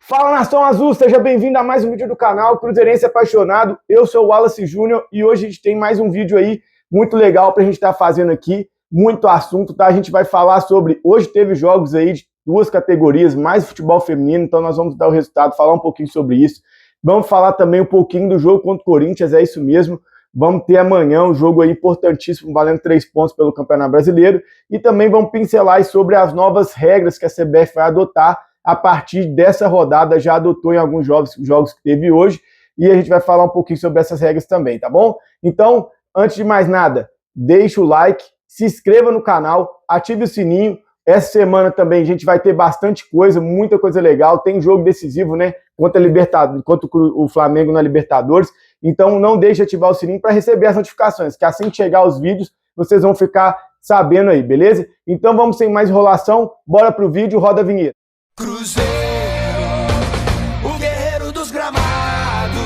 Fala, Nação Azul, seja bem-vindo a mais um vídeo do canal Cruzeirense Apaixonado. Eu sou o Wallace Júnior e hoje a gente tem mais um vídeo aí muito legal pra gente estar fazendo aqui, muito assunto, tá? A gente vai falar sobre, hoje teve jogos aí de duas categorias, mais futebol feminino, então nós vamos dar o resultado, falar um pouquinho sobre isso. Vamos falar também um pouquinho do jogo contra o Corinthians, é isso mesmo. Vamos ter amanhã um jogo aí importantíssimo, valendo 3 pontos pelo Campeonato Brasileiro. E também vamos pincelar sobre as novas regras que a CBF vai adotar a partir dessa rodada, já adotou em alguns jogos que teve hoje, e a gente vai falar um pouquinho sobre essas regras também, tá bom? Então, antes de mais nada, deixa o like, se inscreva no canal, ative o sininho. Essa semana também a gente vai ter bastante coisa, muita coisa legal, tem jogo decisivo, né, contra o Flamengo na Libertadores, então não deixe de ativar o sininho para receber as notificações, que assim que chegar os vídeos, vocês vão ficar sabendo aí, beleza? Então vamos sem mais enrolação, bora pro vídeo, roda a vinheta. Cruzeiro, o guerreiro dos gramados,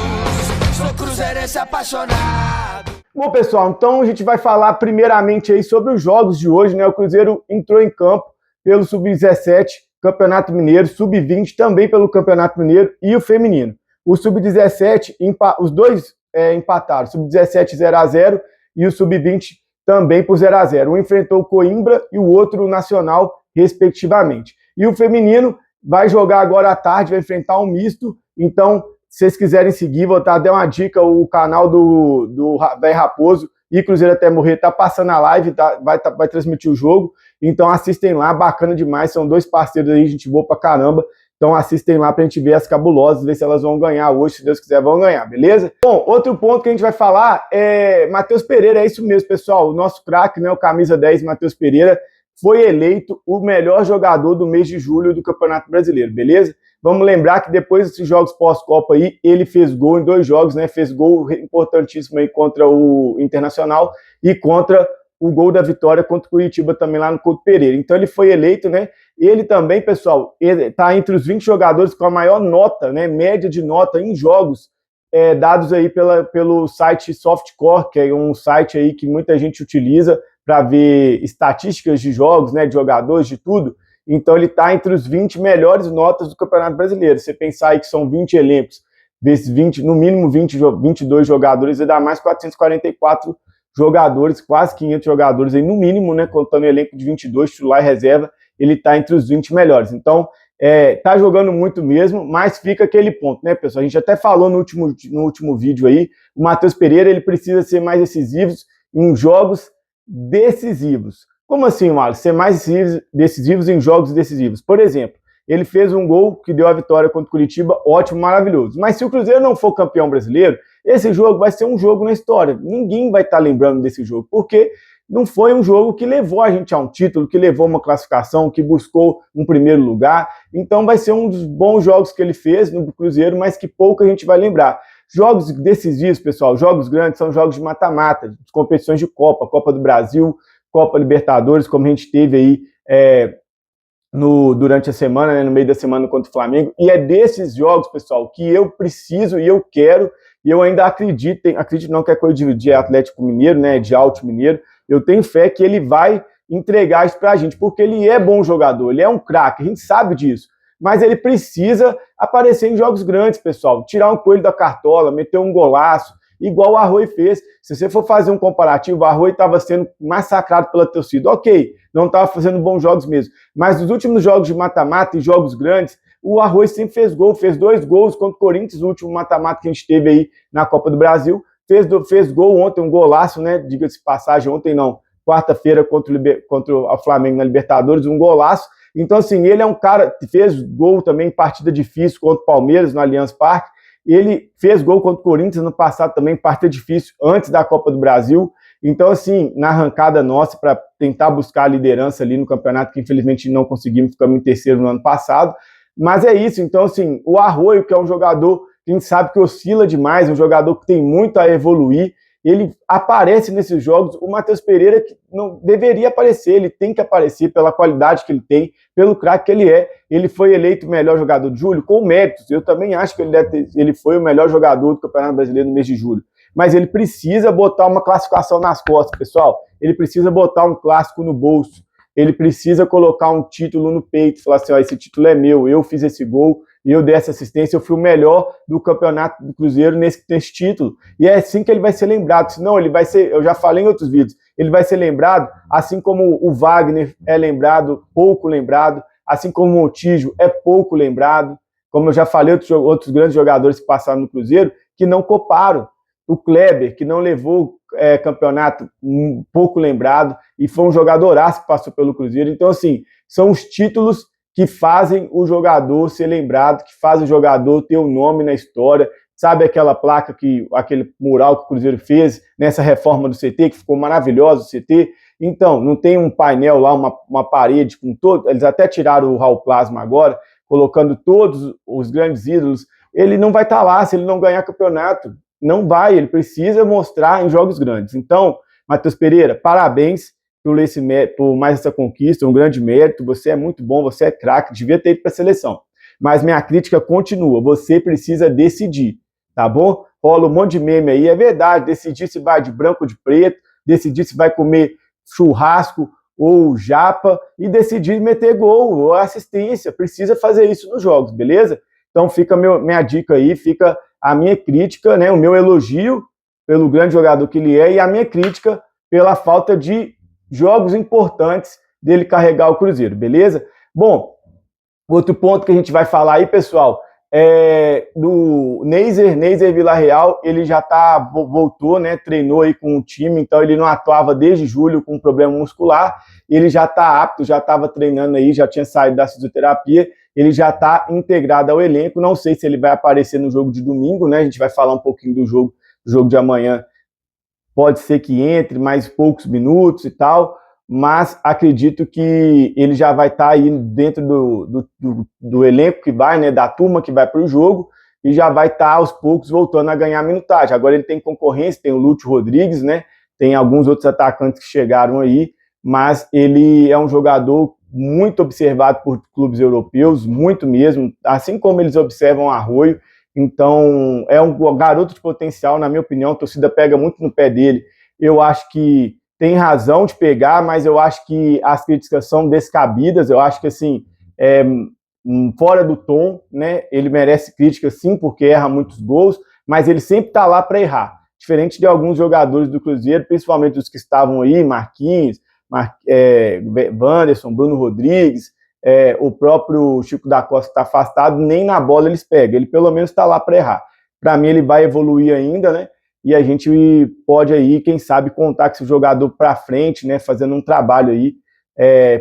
sou cruzeirense apaixonado. Bom, pessoal, então a gente vai falar primeiramente aí sobre os jogos de hoje, né? O Cruzeiro entrou em campo pelo Sub-17, Campeonato Mineiro, Sub-20 também pelo Campeonato Mineiro e o feminino. O Sub-17, os dois empataram, Sub-17 0-0 e o Sub-20 também por 0-0. Um enfrentou o Coimbra e o outro o Nacional, respectivamente. E o feminino vai jogar agora à tarde, vai enfrentar um misto. Então, se vocês quiserem seguir, vou dar uma dica, o canal do Véi Raposo e Cruzeiro Até Morrer tá passando a live, vai transmitir o jogo. Então assistem lá, bacana demais, são dois parceiros aí, gente boa pra caramba. Então assistem lá pra gente ver as cabulosas, ver se elas vão ganhar hoje, se Deus quiser vão ganhar, beleza? Bom, outro ponto que a gente vai falar é Matheus Pereira, é isso mesmo, pessoal, o nosso craque, né, o camisa 10, Matheus Pereira, foi eleito o melhor jogador do mês de julho do Campeonato Brasileiro, beleza? Vamos lembrar que depois desses jogos pós-Copa aí, ele fez gol em 2 jogos, né? Fez gol importantíssimo aí contra o Internacional e contra o gol da vitória contra o Curitiba também lá no Couto Pereira. Então ele foi eleito, né? Ele também, pessoal, ele tá entre os 20 jogadores com a maior nota, né? Média de nota em jogos, dados aí pelo site Softcore, que é um site aí que muita gente utiliza para ver estatísticas de jogos, né, de jogadores, de tudo. Então ele está entre os 20 melhores notas do Campeonato Brasileiro. Você pensar aí que são 20 elencos, desses 20, no mínimo 22 jogadores, dá mais 444 jogadores, quase 500 jogadores aí no mínimo, né, contando o elenco de 22, titular e reserva, ele está entre os 20 melhores. Então, tá jogando muito mesmo, mas fica aquele ponto, né, pessoal? A gente até falou no último vídeo aí, o Matheus Pereira, ele precisa ser mais decisivo em jogos decisivos. Como assim, Wallace? Ser mais decisivos em jogos decisivos. Por exemplo, ele fez um gol que deu a vitória contra o Curitiba, ótimo, maravilhoso. Mas se o Cruzeiro não for campeão brasileiro, esse jogo vai ser um jogo na história. Ninguém vai estar lembrando desse jogo, porque não foi um jogo que levou a gente a um título, que levou uma classificação, que buscou um primeiro lugar. Então vai ser um dos bons jogos que ele fez no Cruzeiro, mas que pouco a gente vai lembrar. Jogos decisivos, pessoal, jogos grandes são jogos de mata-mata, de competições de Copa, Copa do Brasil, Copa Libertadores, como a gente teve aí durante a semana, né, no meio da semana contra o Flamengo. E é desses jogos, pessoal, que eu preciso e eu quero, e eu ainda acredito não que é coisa de Atlético Mineiro, né, de Alto Mineiro, eu tenho fé que ele vai entregar isso pra gente, porque ele é bom jogador, ele é um craque, a gente sabe disso. Mas ele precisa aparecer em jogos grandes, pessoal. Tirar um coelho da cartola, meter um golaço, igual o Arroi fez. Se você for fazer um comparativo, o Arroi estava sendo massacrado pela torcida. Ok, não estava fazendo bons jogos mesmo. Mas nos últimos jogos de mata-mata e jogos grandes, o Arroi sempre fez gol. Fez 2 gols contra o Corinthians, o último mata-mata que a gente teve aí na Copa do Brasil. Fez gol ontem, um golaço, né? Diga-se passagem, ontem não. Quarta-feira contra o Flamengo na Libertadores, um golaço. Então, assim, ele é um cara que fez gol também em partida difícil contra o Palmeiras, no Allianz Parque. Ele fez gol contra o Corinthians no passado também, partida difícil, antes da Copa do Brasil. Então, assim, na arrancada nossa, para tentar buscar a liderança ali no campeonato, que infelizmente não conseguimos, ficamos em terceiro no ano passado. Mas é isso, então, assim, o Arroio, que é um jogador que a gente sabe que oscila demais, um jogador que tem muito a evoluir, ele aparece nesses jogos. O Matheus Pereira que não deveria aparecer, ele tem que aparecer pela qualidade que ele tem, pelo craque que ele é. Ele foi eleito o melhor jogador de julho com méritos. Eu também acho que ele foi o melhor jogador do Campeonato Brasileiro no mês de julho. Mas ele precisa botar uma classificação nas costas, pessoal. Ele precisa botar um clássico no bolso. Ele precisa colocar um título no peito, falar assim, ó, esse título é meu, eu fiz esse gol eu dei essa assistência, eu fui o melhor do campeonato do Cruzeiro nesse título. E é assim que ele vai ser lembrado, senão ele vai ser, eu já falei em outros vídeos, ele vai ser lembrado assim como o Wagner é lembrado, pouco lembrado, assim como o Montijo é pouco lembrado, como eu já falei, outros grandes jogadores que passaram no Cruzeiro, que não coparam. O Kleber, que não levou campeonato, pouco lembrado, e foi um jogadoraço que passou pelo Cruzeiro. Então, assim, são os títulos que fazem o jogador ser lembrado, que fazem o jogador ter um nome na história. Sabe aquela placa, aquele mural que o Cruzeiro fez nessa reforma do CT, que ficou maravilhoso o CT? Então, não tem um painel lá, uma parede com todo... Eles até tiraram o Hall Plasma agora, colocando todos os grandes ídolos. Ele não vai estar lá se ele não ganhar campeonato. Não vai, ele precisa mostrar em jogos grandes. Então, Matheus Pereira, parabéns por mais essa conquista, um grande mérito, você é muito bom, você é craque, devia ter ido para a seleção. Mas minha crítica continua, você precisa decidir, tá bom? Rola um monte de meme aí, é verdade, decidir se vai de branco ou de preto, decidir se vai comer churrasco ou japa, e decidir meter gol ou assistência, precisa fazer isso nos jogos, beleza? Então fica minha dica aí, fica a minha crítica, né, o meu elogio pelo grande jogador que ele é e a minha crítica pela falta de jogos importantes dele carregar o Cruzeiro, beleza? Bom, outro ponto que a gente vai falar aí, pessoal, é do Neiser Villarreal. Ele já voltou, né, treinou aí com o time, então ele não atuava desde julho com um problema muscular, ele já está apto, já estava treinando aí, já tinha saído da fisioterapia, ele já está integrado ao elenco. Não sei se ele vai aparecer no jogo de domingo, né, a gente vai falar um pouquinho do jogo de amanhã, pode ser que entre mais poucos minutos e tal, mas acredito que ele já vai estar aí dentro do elenco que vai, né, da turma que vai para o jogo, e já vai estar aos poucos voltando a ganhar minutagem. Agora ele tem concorrência, tem o Lúcio Rodrigues, né, tem alguns outros atacantes que chegaram aí, mas ele é um jogador muito observado por clubes europeus, muito mesmo, assim como eles observam Arroio. Então, é um garoto de potencial, na minha opinião, a torcida pega muito no pé dele. Eu acho que tem razão de pegar, mas eu acho que as críticas são descabidas. Eu acho que, assim, fora do tom, né? Ele merece crítica, sim, porque erra muitos gols, mas ele sempre está lá para errar. Diferente de alguns jogadores do Cruzeiro, principalmente os que estavam aí, Marquinhos, Wanderson, Bruno Rodrigues, o próprio Chico da Costa está afastado, nem na bola eles pegam, ele pelo menos está lá para errar. Para mim ele vai evoluir ainda, né? E a gente pode aí, quem sabe, contar com esse jogador para frente, né? Fazendo um trabalho aí,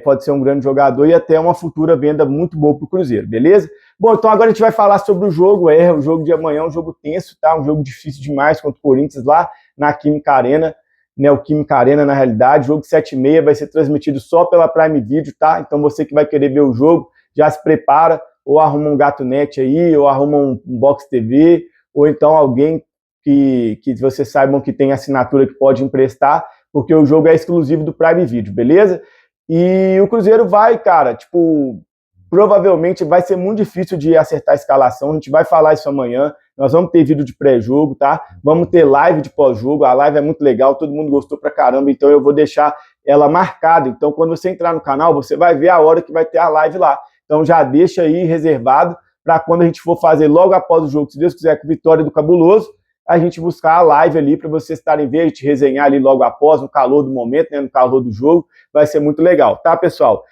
pode ser um grande jogador e até uma futura venda muito boa para o Cruzeiro, beleza? Bom, então agora a gente vai falar sobre o jogo, o jogo de amanhã é um jogo tenso, tá? Um jogo difícil demais contra o Corinthians lá na Química Arena, né, o Química Arena, na realidade, jogo 7h30 vai ser transmitido só pela Prime Video, tá? Então você que vai querer ver o jogo, já se prepara, ou arruma um Gato Net aí, ou arruma um Box TV, ou então alguém que vocês saibam que tem assinatura que pode emprestar, porque o jogo é exclusivo do Prime Video, beleza? E o Cruzeiro vai, cara, tipo, provavelmente vai ser muito difícil de acertar a escalação, a gente vai falar isso amanhã. Nós vamos ter vídeo de pré-jogo, tá? Vamos ter live de pós-jogo, a live é muito legal, todo mundo gostou pra caramba, então eu vou deixar ela marcada. Então quando você entrar no canal, você vai ver a hora que vai ter a live lá. Então já deixa aí reservado para quando a gente for fazer logo após o jogo, se Deus quiser, com vitória do Cabuloso, a gente buscar a live ali para vocês estarem vendo, a gente resenhar ali logo após, no calor do momento, né, no calor do jogo, vai ser muito legal, tá, pessoal?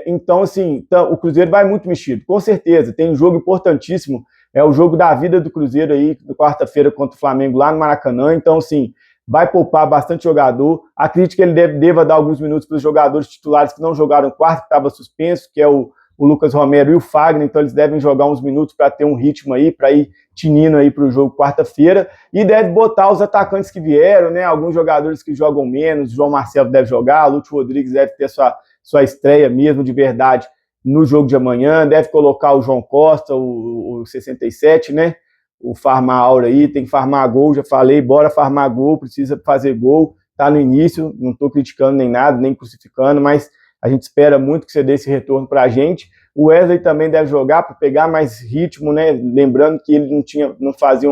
Então, assim, o Cruzeiro vai muito mexido, com certeza, tem um jogo importantíssimo, é o jogo da vida do Cruzeiro aí, quarta-feira contra o Flamengo lá no Maracanã. Então, assim, vai poupar bastante jogador. Acredito que ele deva dar alguns minutos para os jogadores titulares que não jogaram quarto, que estava suspenso, que é o Lucas Romero e o Fagner. Então, eles devem jogar uns minutos para ter um ritmo aí, para ir tinindo aí para o jogo quarta-feira. E deve botar os atacantes que vieram, né? Alguns jogadores que jogam menos. O João Marcelo deve jogar, o Lúcio Rodrigues deve ter sua estreia mesmo, de verdade, no jogo de amanhã. Deve colocar o João Costa, o 67, né? O farmar aura aí, tem que farmar gol, já falei, bora farmar gol, precisa fazer gol, tá no início, não tô criticando nem nada, nem crucificando, mas a gente espera muito que você dê esse retorno pra gente. O Wesley também deve jogar para pegar mais ritmo, né? Lembrando que ele não fazia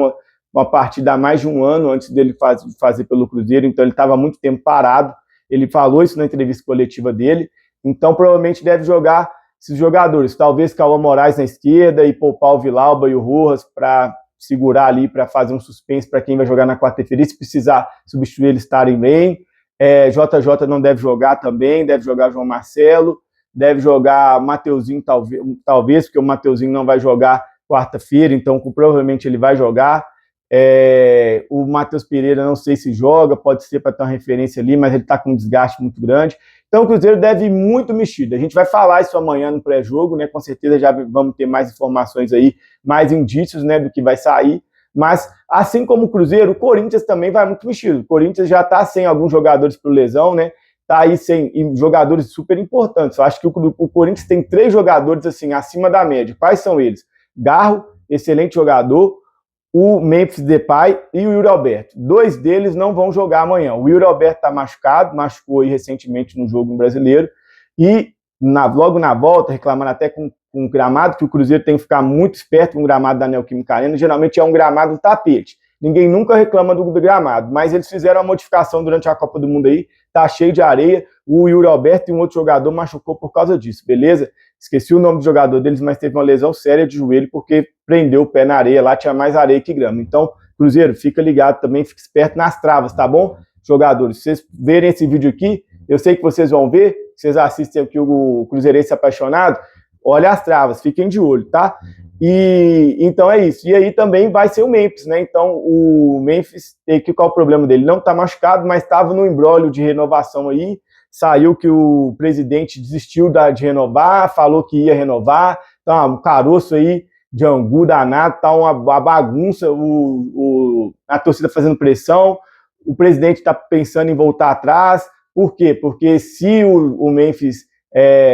uma partida há mais de um ano antes dele fazer pelo Cruzeiro, então ele estava muito tempo parado. Ele falou isso na entrevista coletiva dele, então provavelmente deve jogar esses jogadores. Talvez Cauã Moraes na esquerda e poupar o Vilauba e o Rojas para segurar ali, para fazer um suspense para quem vai jogar na quarta-feira. Se precisar substituir, eles estarem bem. JJ não deve jogar também, deve jogar João Marcelo, deve jogar Mateuzinho talvez, porque o Mateuzinho não vai jogar quarta-feira, então provavelmente ele vai jogar. O Matheus Pereira não sei se joga, pode ser para ter uma referência ali, mas ele está com um desgaste muito grande. Então o Cruzeiro deve ir muito mexido. A gente vai falar isso amanhã no pré-jogo, né? Com certeza já vamos ter mais informações aí, mais indícios, né, do que vai sair. Mas, assim como o Cruzeiro, o Corinthians também vai muito mexido. O Corinthians já está sem alguns jogadores por lesão, né? Está aí sem jogadores super importantes. Eu acho que o Corinthians tem 3 jogadores assim acima da média. Quais são eles? Garro, excelente jogador, o Memphis Depay e o Yuri Alberto. 2 deles não vão jogar amanhã. O Yuri Alberto está machucado, machucou aí recentemente no jogo brasileiro, e logo na volta, reclamando até com o gramado, que o Cruzeiro tem que ficar muito esperto com o gramado da Neoquímica Arena, geralmente é um gramado tapete. Ninguém nunca reclama do gramado, mas eles fizeram uma modificação durante a Copa do Mundo aí, tá cheio de areia, o Yuri Alberto e um outro jogador machucou por causa disso, beleza? Esqueci o nome do jogador deles, mas teve uma lesão séria de joelho porque prendeu o pé na areia, lá tinha mais areia que grama. Então, Cruzeiro, fica ligado também, fica esperto nas travas, tá bom? Jogadores, se vocês verem esse vídeo aqui, eu sei que vocês vão ver, vocês assistem aqui o Cruzeirense Apaixonado, olha as travas, fiquem de olho, tá? E então é isso. E aí também vai ser o Memphis, né? Então o Memphis, qual é o problema dele? Não tá machucado, mas estava no imbróglio de renovação aí. Saiu que o presidente desistiu de renovar, falou que ia renovar. Tá um caroço aí de angu danado, tá uma bagunça, a torcida fazendo pressão, o presidente está pensando em voltar atrás. Por quê? Porque se o Memphis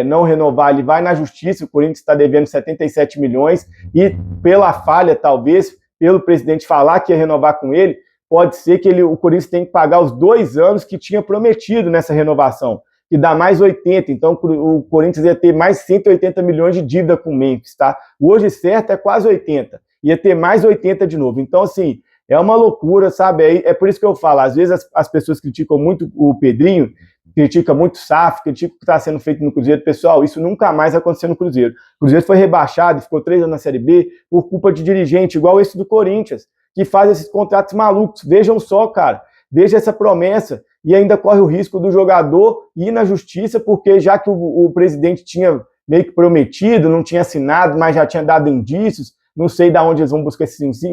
não renovar, ele vai na justiça, o Corinthians está devendo 77 milhões, e pela falha, talvez, pelo presidente falar que ia renovar com ele, pode ser que o Corinthians tenha que pagar os 2 anos que tinha prometido nessa renovação, que dá mais 80, então o Corinthians ia ter mais 180 milhões de dívida com o Memphis, tá? Hoje certo é quase 80, ia ter mais 80 de novo, então assim, é uma loucura, sabe? É por isso que eu falo, às vezes as pessoas criticam muito o Pedrinho, critica muito o SAF, critica o que está sendo feito no Cruzeiro. Pessoal, isso nunca mais aconteceu no Cruzeiro. O Cruzeiro foi rebaixado, ficou 3 anos na Série B por culpa de dirigente, igual esse do Corinthians, que faz esses contratos malucos. Vejam só, cara, veja essa promessa, e ainda corre o risco do jogador ir na justiça, porque já que o presidente tinha meio que prometido, não tinha assinado, mas já tinha dado indícios, não sei de onde eles vão buscar esses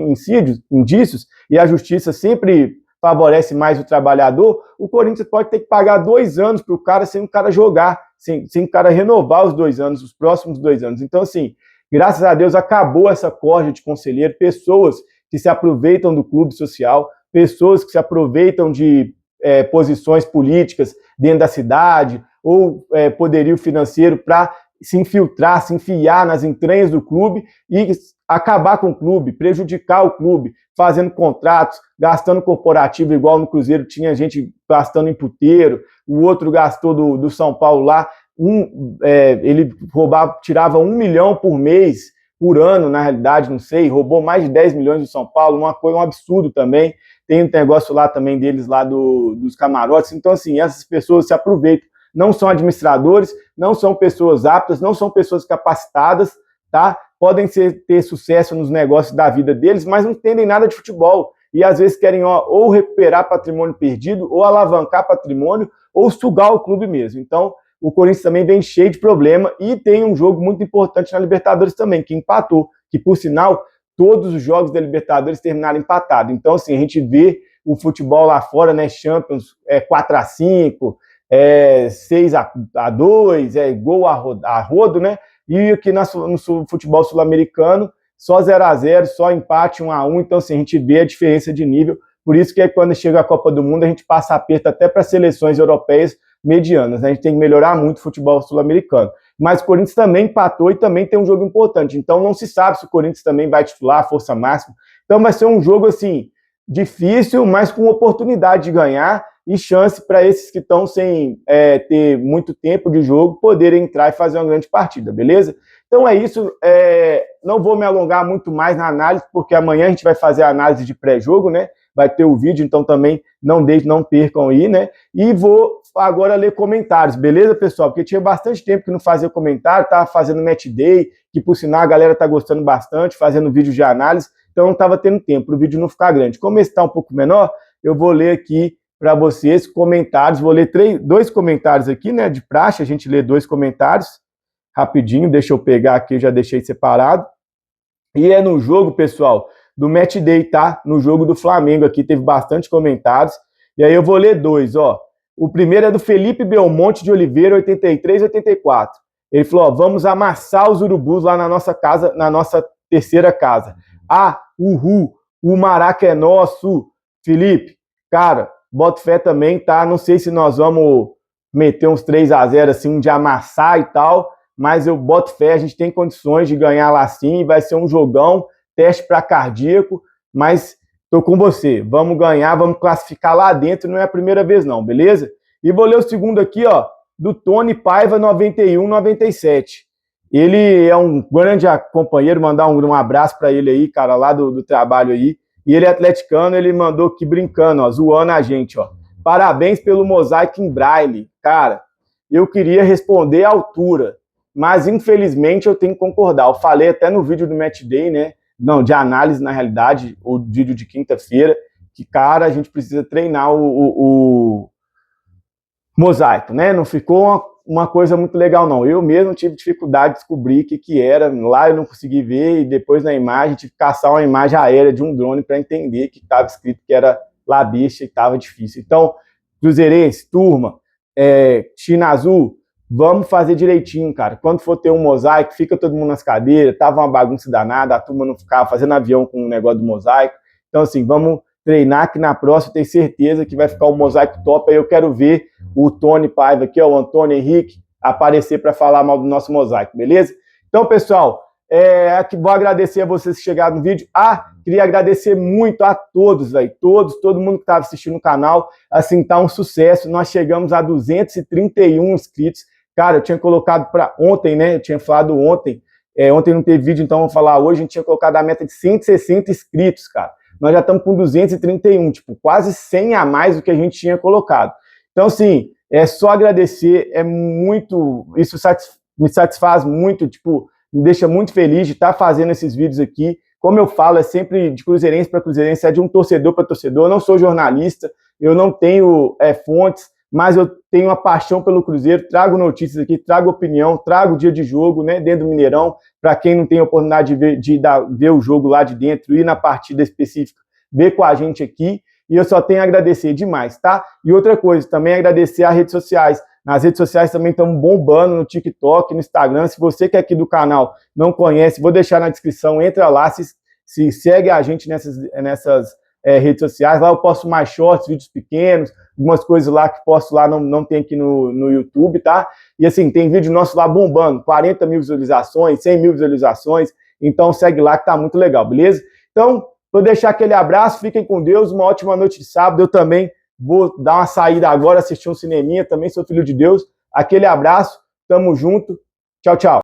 indícios, e a justiça sempre favorece mais o trabalhador, o Corinthians pode ter que pagar 2 anos para o cara sem o cara jogar, sem o cara renovar os 2 anos, os próximos 2 anos. Então, assim, graças a Deus acabou essa corja de conselheiro, pessoas que se aproveitam do clube social, pessoas que se aproveitam de posições políticas dentro da cidade, ou poderio financeiro para se infiltrar, se enfiar nas entranhas do clube e acabar com o clube, prejudicar o clube, fazendo contratos, gastando corporativo, igual no Cruzeiro tinha gente gastando em puteiro, o outro gastou do São Paulo lá, ele tirava 1 milhão por mês, por ano, na realidade, não sei, roubou mais de 10 milhões do São Paulo, uma coisa, um absurdo também. Tem um negócio lá também deles, lá dos camarotes. Então, assim, essas pessoas se aproveitam, não são administradores, não são pessoas aptas, não são pessoas capacitadas, tá? Podem ter sucesso nos negócios da vida deles, mas não entendem nada de futebol. E às vezes querem ou recuperar patrimônio perdido, ou alavancar patrimônio, ou sugar o clube mesmo. Então, o Corinthians também vem cheio de problema e tem um jogo muito importante na Libertadores também, que empatou, que por sinal, todos os jogos da Libertadores terminaram empatados. Então, assim, a gente vê o futebol lá fora, né, Champions 4-5, 6-2, gol a rodo, né, e aqui no futebol sul-americano, só 0-0, só empate 1-1, então, assim, a gente vê a diferença de nível, por isso que quando chega a Copa do Mundo, a gente passa aperto até para seleções europeias medianas, né? A gente tem que melhorar muito o futebol sul-americano. Mas o Corinthians também empatou e também tem um jogo importante. Então não se sabe se o Corinthians também vai titular a força máxima. Então vai ser um jogo assim difícil, mas com oportunidade de ganhar e chance para esses que estão sem ter muito tempo de jogo poderem entrar e fazer uma grande partida, beleza? Então é isso, não vou me alongar muito mais na análise, porque amanhã a gente vai fazer a análise de pré-jogo, né? Vai ter o vídeo, então também não percam aí, né? E vou agora ler comentários, beleza, pessoal? Porque tinha bastante tempo que não fazia comentário, tava fazendo match day, que por sinal a galera tá gostando bastante, fazendo vídeo de análise, então não tava tendo tempo para o vídeo não ficar grande. Como esse tá um pouco menor, eu vou ler aqui para vocês comentários, vou ler 2 comentários aqui, né? De praxe, a gente lê 2 comentários, rapidinho, deixa eu pegar aqui, já deixei separado. E é no jogo, pessoal, do Match Day, tá? No jogo do Flamengo aqui, teve bastante comentários. E aí eu vou ler 2, ó. O primeiro é do Felipe Belmonte de Oliveira, 83-84. Ele falou, ó, vamos amassar os urubus lá na nossa casa, na nossa terceira casa. Ah, uhul, o Maraca é nosso. Felipe, cara, boto fé também, tá? Não sei se nós vamos meter uns 3-0 assim, de amassar e tal, mas eu boto fé, a gente tem condições de ganhar lá sim, vai ser um jogão, teste para cardíaco, mas tô com você, vamos ganhar, vamos classificar lá dentro, não é a primeira vez não, beleza? E vou ler o segundo aqui, ó, do Tony Paiva, 91-97. Ele é um grande companheiro, mandar um abraço para ele aí, cara, lá do trabalho aí, e ele é atleticano, ele mandou aqui brincando, ó, zoando a gente, ó. Parabéns pelo mosaico em braille, cara, eu queria responder à altura, mas infelizmente eu tenho que concordar. Eu falei até no vídeo do Match Day, né? Não, de análise na realidade, o vídeo de quinta-feira, que, cara, a gente precisa treinar o mosaico, né? Não ficou uma coisa muito legal, não. Eu mesmo tive dificuldade de descobrir o que era. Lá eu não consegui ver, e depois na imagem tive que caçar uma imagem aérea de um drone para entender que estava escrito que era La Bicha e estava difícil. Então, cruzeirense, turma, China Azul, vamos fazer direitinho, cara. Quando for ter um mosaico, fica todo mundo nas cadeiras, tava uma bagunça danada, a turma não ficava fazendo avião com o negócio do mosaico. Então, assim, vamos treinar que na próxima eu tenho certeza que vai ficar um mosaico top. Aí eu quero ver o Tony Paiva aqui, ó, o Antônio Henrique, aparecer para falar mal do nosso mosaico, beleza? Então, pessoal, aqui vou agradecer a vocês que chegaram no vídeo. Queria agradecer muito a todos, velho, todo mundo que estava assistindo o canal. Assim, tá um sucesso. Nós chegamos a 231 inscritos. Cara, eu tinha colocado para ontem, né? Eu tinha falado ontem. Ontem não teve vídeo, então vou falar hoje. A gente tinha colocado a meta de 160 inscritos, cara. Nós já estamos com 231, tipo, quase 100 a mais do que a gente tinha colocado. Então, assim, é só agradecer. É muito... Isso me satisfaz muito, tipo, me deixa muito feliz de estar fazendo esses vídeos aqui. Como eu falo, é sempre de cruzeirense para cruzeirense, é de um torcedor para torcedor. Eu não sou jornalista, eu não tenho fontes, mas eu tenho uma paixão pelo Cruzeiro, trago notícias aqui, trago opinião, trago dia de jogo, né, dentro do Mineirão, para quem não tem oportunidade de ver o jogo lá de dentro, ir na partida específica, ver com a gente aqui, e eu só tenho a agradecer demais, tá? E outra coisa, também agradecer às redes sociais. Nas redes sociais também estamos bombando, no TikTok, no Instagram. Se você que é aqui do canal não conhece, vou deixar na descrição, entra lá, se segue a gente nessas redes sociais. Lá eu posto mais shorts, vídeos pequenos, algumas coisas lá que posto lá, não tem aqui no YouTube, tá? E assim, tem vídeo nosso lá bombando, 40 mil visualizações, 100 mil visualizações, então segue lá que tá muito legal, beleza? Então, vou deixar aquele abraço, fiquem com Deus, uma ótima noite de sábado. Eu também vou dar uma saída agora, assistir um cineminha, também sou filho de Deus. Aquele abraço, tamo junto, tchau, tchau.